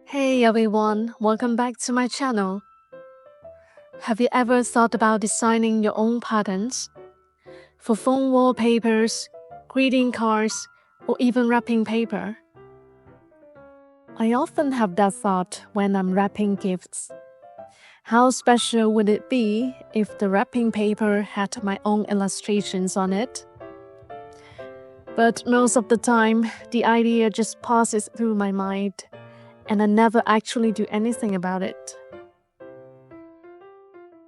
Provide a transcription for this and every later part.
Hey everyone, welcome back to my channel. Have you ever thought about designing your own patterns? For phone wallpapers, greeting cards, or even wrapping paper? I often have that thought when I'm wrapping gifts. How special would it be if the wrapping paper had my own illustrations on it? But most of the time, the idea just passes through my mind, and I never actually do anything about it.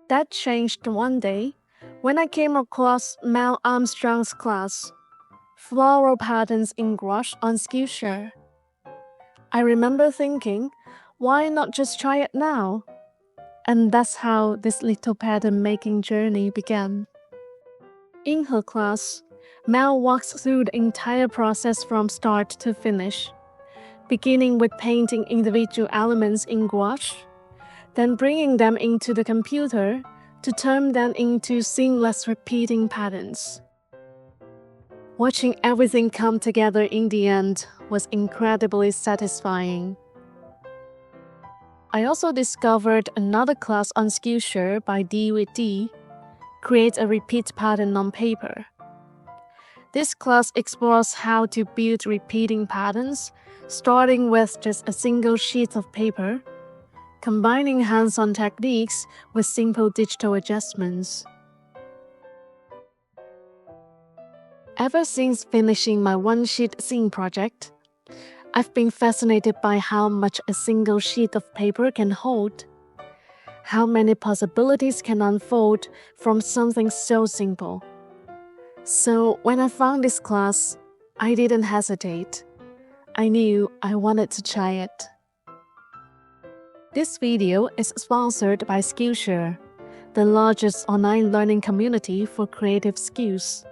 That changed one day when I came across Mel Armstrong's class, Floral Patterns in Gouache on Skillshare. I remember thinking, why not just try it now? And that's how this little pattern making journey began. In her class, Mel walks through the entire process from start to finish, beginning with painting individual elements in gouache, then bringing them into the computer to turn them into seamless repeating patterns. Watching everything come together in the end was incredibly satisfying. I also discovered another class on Skillshare by D with D, Create a Repeat Pattern on Paper. This class explores how to build repeating patterns, starting with just a single sheet of paper, combining hands-on techniques with simple digital adjustments. Ever since finishing my one-sheet scene project, I've been fascinated by how much a single sheet of paper can hold, how many possibilities can unfold from something so simple. So when I found this class, I didn't hesitate. I knew I wanted to try it. This video is sponsored by Skillshare, the largest online learning community for creative skills.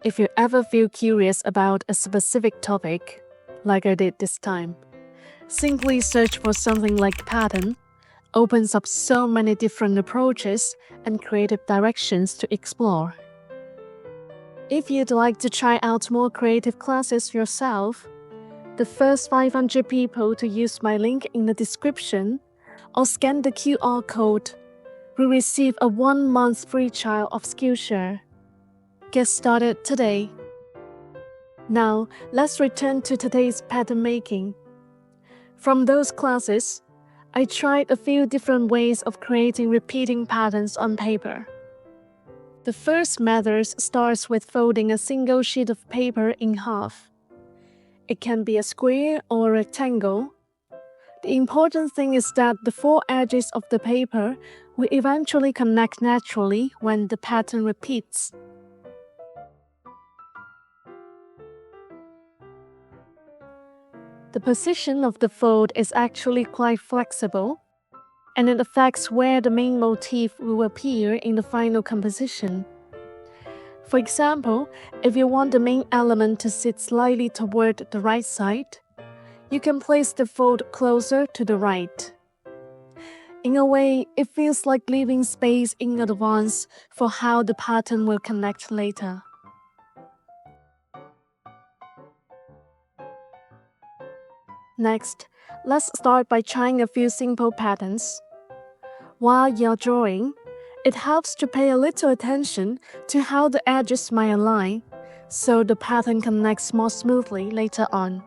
If you ever feel curious about a specific topic, like I did this time, simply search for something like pattern, opens up so many different approaches and creative directions to explore. If you'd like to try out more creative classes yourself, the first 500 people to use my link in the description or scan the QR code will receive a 1-month free trial of Skillshare. Get started today. Now, let's return to today's pattern making. From those classes, I tried a few different ways of creating repeating patterns on paper. The first method starts with folding a single sheet of paper in half. It can be a square or a rectangle. The important thing is that the four edges of the paper will eventually connect naturally when the pattern repeats. The position of the fold is actually quite flexible, and it affects where the main motif will appear in the final composition. For example, if you want the main element to sit slightly toward the right side, you can place the fold closer to the right. In a way, it feels like leaving space in advance for how the pattern will connect later. Next, let's start by trying a few simple patterns. While you're drawing, it helps to pay a little attention to how the edges might align, so the pattern connects more smoothly later on.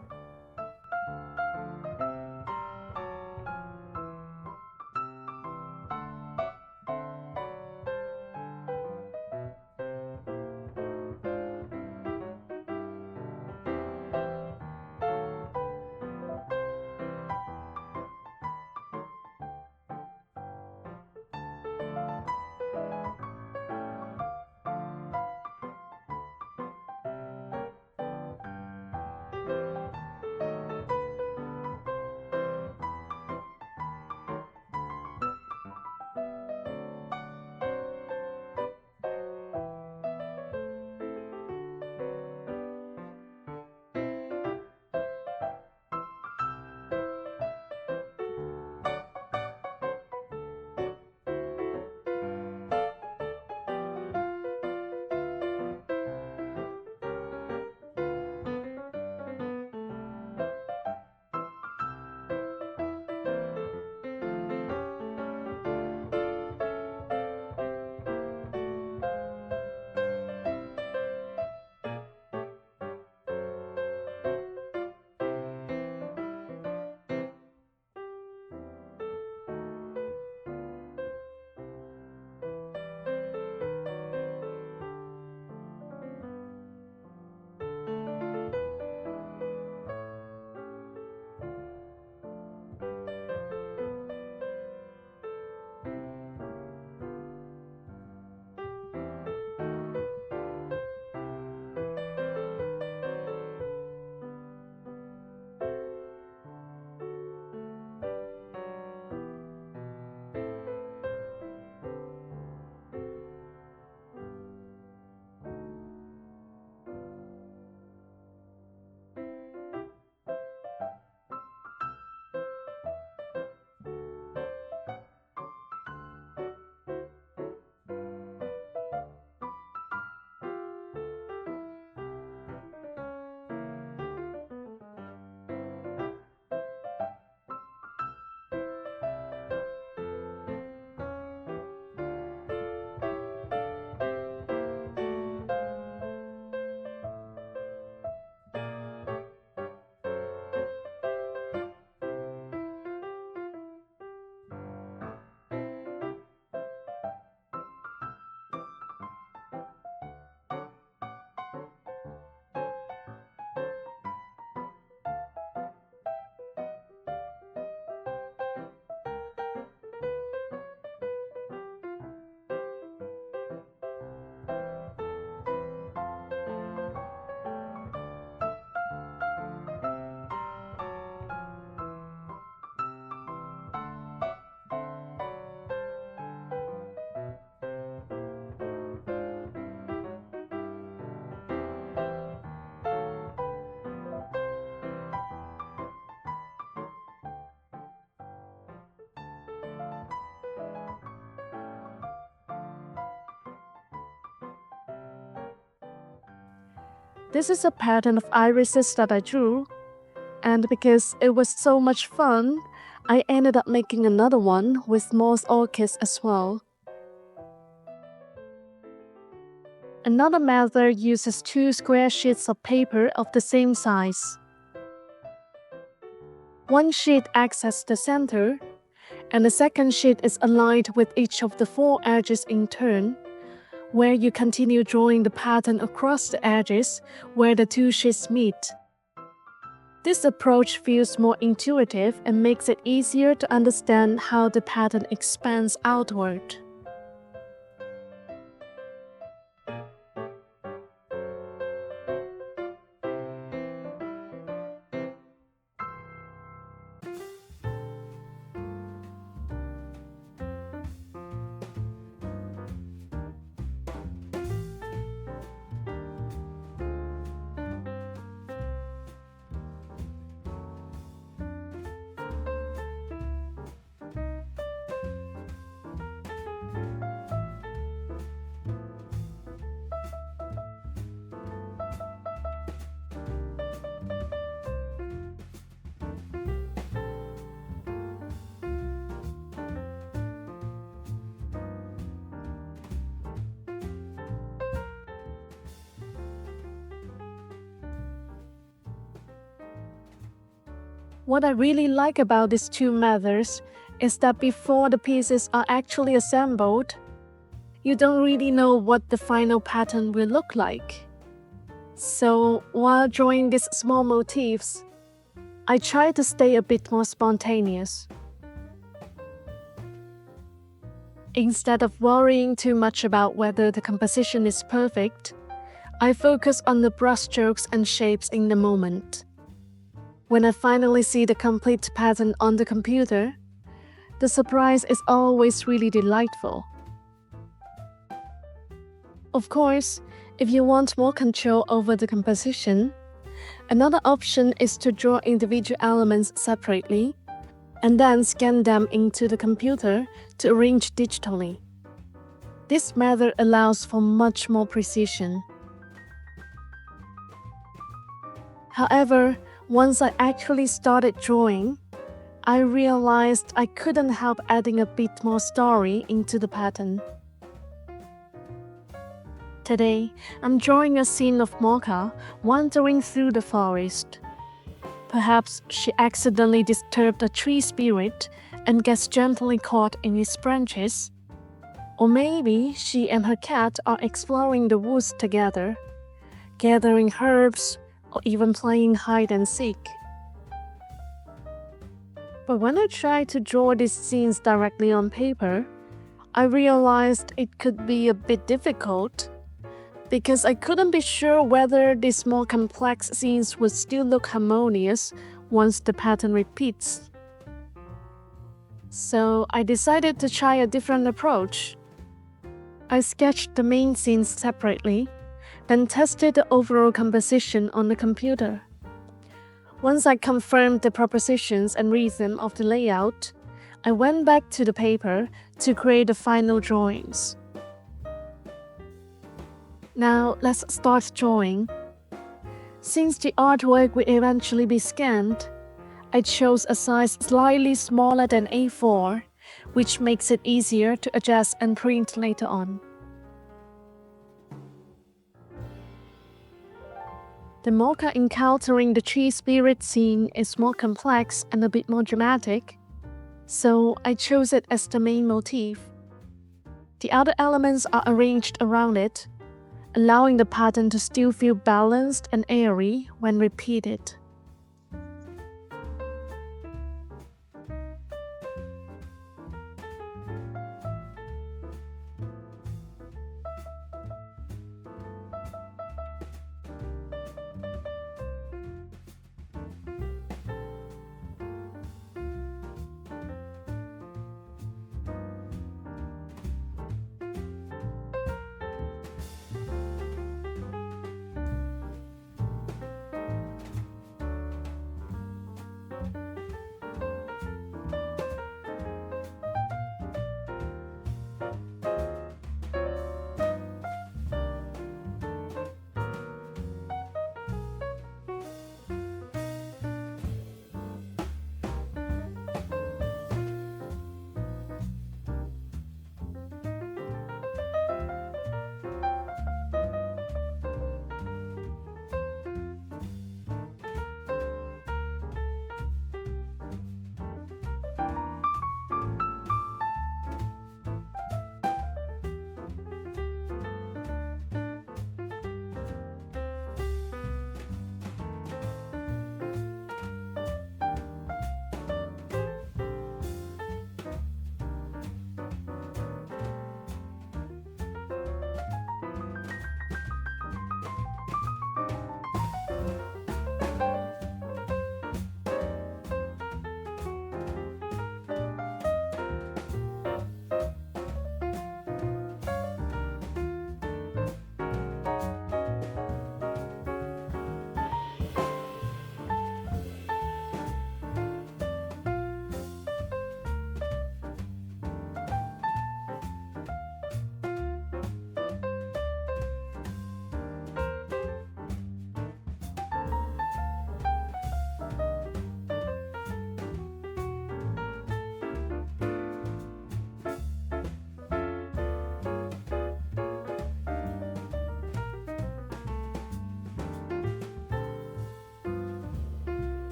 This is a pattern of irises that I drew, and because it was so much fun, I ended up making another one with moss orchids as well. Another method uses 2 square sheets of paper of the same size. One sheet acts as the center, and the second sheet is aligned with each of the 4 edges in turn, where you continue drawing the pattern across the edges where the 2 sheets meet. This approach feels more intuitive and makes it easier to understand how the pattern expands outward. What I really like about these 2 methods is that before the pieces are actually assembled, you don't really know what the final pattern will look like. So while drawing these small motifs, I try to stay a bit more spontaneous. Instead of worrying too much about whether the composition is perfect, I focus on the brushstrokes and shapes in the moment. When I finally see the complete pattern on the computer, the surprise is always really delightful. Of course, if you want more control over the composition, another option is to draw individual elements separately and then scan them into the computer to arrange digitally. This method allows for much more precision. However, once I actually started drawing, I realized I couldn't help adding a bit more story into the pattern. Today, I'm drawing a scene of Mokka wandering through the forest. Perhaps she accidentally disturbed a tree spirit and gets gently caught in its branches. Or maybe she and her cat are exploring the woods together, gathering herbs, or even playing hide and seek. But when I tried to draw these scenes directly on paper, I realized it could be a bit difficult because I couldn't be sure whether these more complex scenes would still look harmonious once the pattern repeats. So I decided to try a different approach. I sketched the main scenes separately, then tested the overall composition on the computer. Once I confirmed the proportions and rhythm of the layout, I went back to the paper to create the final drawings. Now let's start drawing. Since the artwork will eventually be scanned, I chose a size slightly smaller than A4, which makes it easier to adjust and print later on. The Mokka encountering the tree spirit scene is more complex and a bit more dramatic, so I chose it as the main motif. The other elements are arranged around it, allowing the pattern to still feel balanced and airy when repeated.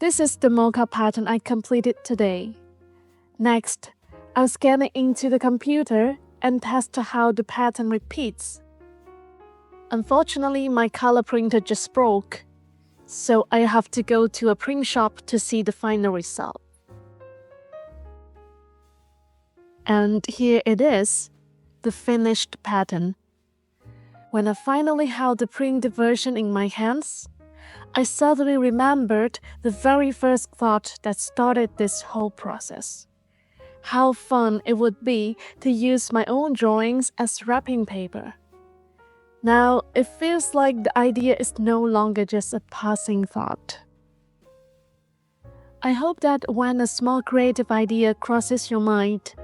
This is the Mokka pattern I completed today. Next, I'll scan it into the computer and test how the pattern repeats. Unfortunately, my color printer just broke, so I have to go to a print shop to see the final result. And here it is, the finished pattern. When I finally held the printed version in my hands, I suddenly remembered the very first thought that started this whole process. How fun it would be to use my own drawings as wrapping paper. Now it feels like the idea is no longer just a passing thought. I hope that when a small creative idea crosses your mind,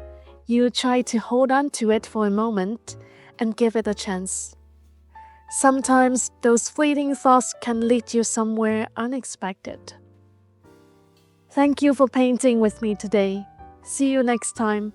you try to hold on to it for a moment and give it a chance. Sometimes those fleeting thoughts can lead you somewhere unexpected. Thank you for painting with me today. See you next time.